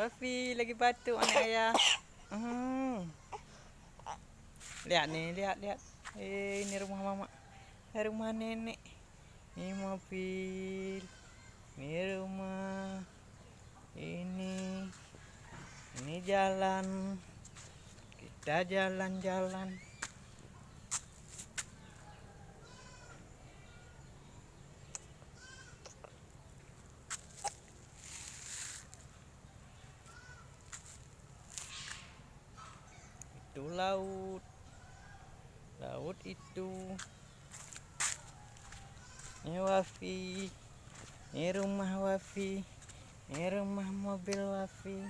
Wafi lagi batuk anak ayah. Lihat nih, lihat. Ini rumah mama. Rumah nenek. Ini mobil. Ini rumah. Ini jalan. Kita jalan-jalan. Itu laut itu. Ini Wafi, ini rumah Wafi, ini rumah mobil Wafi.